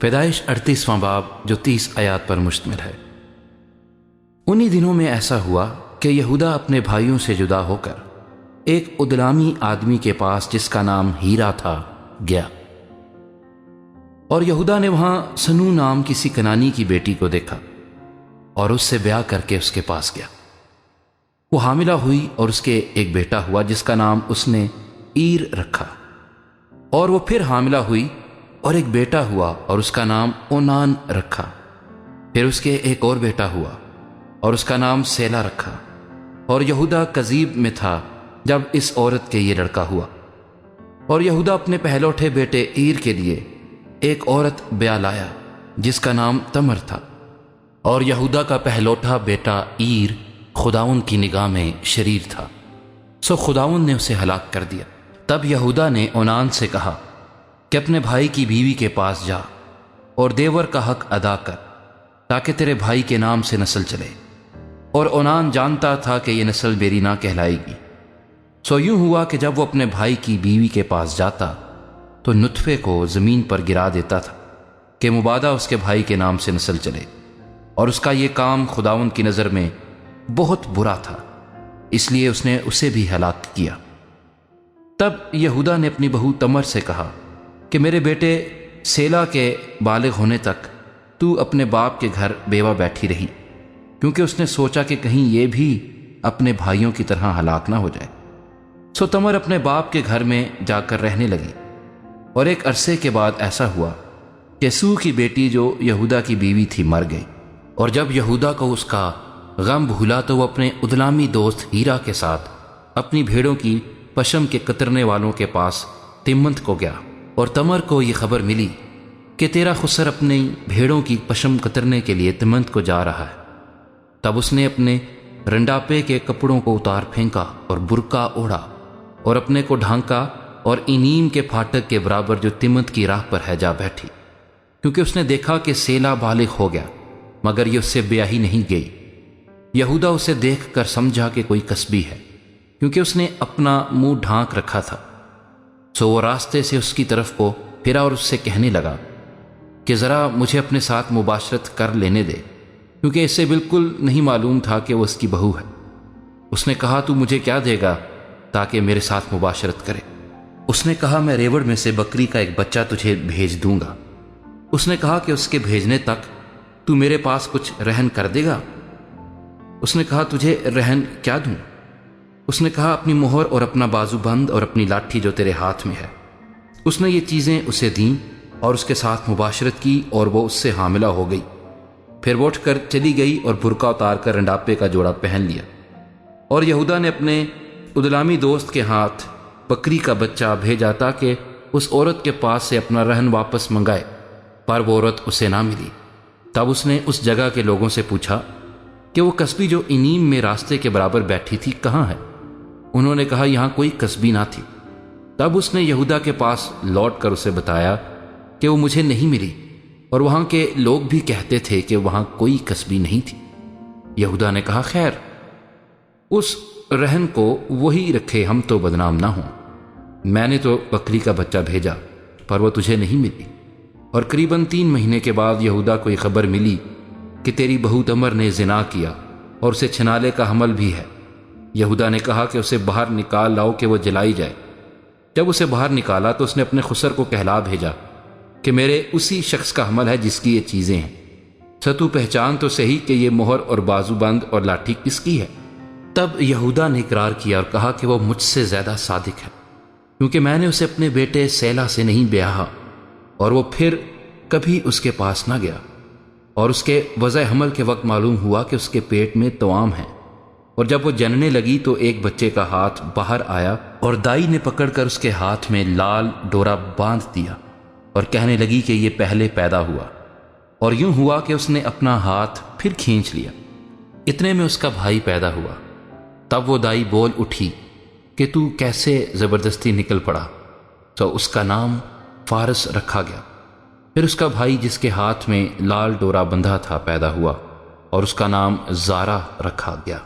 پیدائش 38واں باب جو 30 آیات پر مشتمل ہے۔ انہی دنوں میں ایسا ہوا کہ یہودا اپنے بھائیوں سے جدا ہو کر ایک ادلامی آدمی کے پاس جس کا نام ہیرا تھا گیا، اور یہودا نے وہاں سنو نام کسی کنانی کی بیٹی کو دیکھا اور اس سے بیاہ کر کے اس کے پاس گیا۔ وہ حاملہ ہوئی اور اس کے ایک بیٹا ہوا جس کا نام اس نے ایر رکھا، اور وہ پھر حاملہ ہوئی اور ایک بیٹا ہوا اور اس کا نام اونان رکھا۔ پھر اس کے ایک اور بیٹا ہوا اور اس کا نام سیلا رکھا۔ اور یہودا کذیب میں تھا جب اس عورت کے یہ لڑکا ہوا، اور یہودا اپنے پہلوٹھے بیٹے ایر کے لیے ایک عورت بیاہ لایا جس کا نام تمر تھا، اور یہودا کا پہلوٹھا بیٹا ایر خداوند کی نگاہ میں شریر تھا، سو خداوند نے اسے ہلاک کر دیا۔ تب یہودا نے اونان سے کہا کہ اپنے بھائی کی بیوی کے پاس جا اور دیور کا حق ادا کر تاکہ تیرے بھائی کے نام سے نسل چلے، اور اونان جانتا تھا کہ یہ نسل میری نہ کہلائے گی۔ سو یوں ہوا کہ جب وہ اپنے بھائی کی بیوی کے پاس جاتا تو نطفے کو زمین پر گرا دیتا تھا کہ مبادہ اس کے بھائی کے نام سے نسل چلے، اور اس کا یہ کام خداوند کی نظر میں بہت برا تھا، اس لیے اس نے اسے بھی ہلاک کیا۔ تب یہودا نے اپنی بہو تمر سے کہا کہ میرے بیٹے سیلا کے بالغ ہونے تک تو اپنے باپ کے گھر بیوہ بیٹھی رہی، کیونکہ اس نے سوچا کہ کہیں یہ بھی اپنے بھائیوں کی طرح ہلاک نہ ہو جائے۔ سو تمر اپنے باپ کے گھر میں جا کر رہنے لگی، اور ایک عرصے کے بعد ایسا ہوا کہ سو کی بیٹی جو یہودا کی بیوی تھی مر گئی۔ اور جب یہودا کو اس کا غم بھولا تو وہ اپنے ادلامی دوست ہیرا کے ساتھ اپنی بھیڑوں کی پشم کے کترنے والوں کے پاس تمنت کو گیا، اور تمر کو یہ خبر ملی کہ تیرا خسر اپنی بھیڑوں کی پشم کترنے کے لیے تمنت کو جا رہا ہے۔ تب اس نے اپنے رنڈاپے کے کپڑوں کو اتار پھینکا اور برقع اوڑھا اور اپنے کو ڈھانکا، اور اینیم کے پھاٹک کے برابر جو تمنت کی راہ پر ہے جا بیٹھی، کیونکہ اس نے دیکھا کہ سیلا بالغ ہو گیا مگر یہ اس سے بیاہی نہیں گئی۔ یہودا اسے دیکھ کر سمجھا کہ کوئی کسبی ہے، کیونکہ اس نے اپنا منہ ڈھانک رکھا تھا۔ سو وہ راستے سے اس کی طرف کو پھرا اور اس سے کہنے لگا کہ ذرا مجھے اپنے ساتھ مباشرت کر لینے دے، کیونکہ اسے بالکل نہیں معلوم تھا کہ وہ اس کی بہو ہے۔ اس نے کہا تو مجھے کیا دے گا تاکہ میرے ساتھ مباشرت کرے؟ اس نے کہا میں ریوڑ میں سے بکری کا ایک بچہ تجھے بھیج دوں گا۔ اس نے کہا کہ اس کے بھیجنے تک تو میرے پاس کچھ رہن کر دے گا؟ اس نے کہا تجھے رہن کیا دوں؟ اس نے کہا اپنی مہر اور اپنا بازو بند اور اپنی لاٹھی جو تیرے ہاتھ میں ہے۔ اس نے یہ چیزیں اسے دیں اور اس کے ساتھ مباشرت کی، اور وہ اس سے حاملہ ہو گئی۔ پھر وہ اٹھ کر چلی گئی اور برقع اتار کر رنڈاپے کا جوڑا پہن لیا۔ اور یہودا نے اپنے ادلامی دوست کے ہاتھ بکری کا بچہ بھیجا تاکہ اس عورت کے پاس سے اپنا رہن واپس منگائے، پر وہ عورت اسے نہ ملی۔ تب اس نے اس جگہ کے لوگوں سے پوچھا کہ وہ کسبی جو اینیم میں راستے کے برابر بیٹھی تھی کہاں ہے؟ انہوں نے کہا یہاں کوئی کسبی نہ تھی۔ تب اس نے یہودا کے پاس لوٹ کر اسے بتایا کہ وہ مجھے نہیں ملی، اور وہاں کے لوگ بھی کہتے تھے کہ وہاں کوئی کسبی نہیں تھی۔ یہودا نے کہا خیر، اس رہن کو وہی رکھے، ہم تو بدنام نہ ہوں۔ میں نے تو بکری کا بچہ بھیجا پر وہ تجھے نہیں ملی۔ اور قریباً 3 مہینے کے بعد یہودا کو یہ خبر ملی کہ تیری بہو تمر نے زنا کیا اور اسے چھنالے کا حمل بھی ہے۔ یہودا نے کہا کہ اسے باہر نکال لاؤ کہ وہ جلائی جائے۔ جب اسے باہر نکالا تو اس نے اپنے خسر کو کہلا بھیجا کہ میرے اسی شخص کا حمل ہے جس کی یہ چیزیں ہیں، تو پہچان تو صحیح کہ یہ مہر اور بازو بند اور لاٹھی کس کی ہے؟ تب یہودا نے اقرار کیا اور کہا کہ وہ مجھ سے زیادہ صادق ہے، کیونکہ میں نے اسے اپنے بیٹے سیلا سے نہیں بیاہا۔ اور وہ پھر کبھی اس کے پاس نہ گیا۔ اور اس کے وضع حمل کے وقت معلوم ہوا کہ اس کے پیٹ میں توام ہے، اور جب وہ جننے لگی تو ایک بچے کا ہاتھ باہر آیا، اور دائی نے پکڑ کر اس کے ہاتھ میں لال ڈورا باندھ دیا اور کہنے لگی کہ یہ پہلے پیدا ہوا۔ اور یوں ہوا کہ اس نے اپنا ہاتھ پھر کھینچ لیا، اتنے میں اس کا بھائی پیدا ہوا۔ تب وہ دائی بول اٹھی کہ تو کیسے زبردستی نکل پڑا، تو اس کا نام فارس رکھا گیا۔ پھر اس کا بھائی جس کے ہاتھ میں لال ڈورا بندھا تھا پیدا ہوا، اور اس کا نام زارا رکھا گیا۔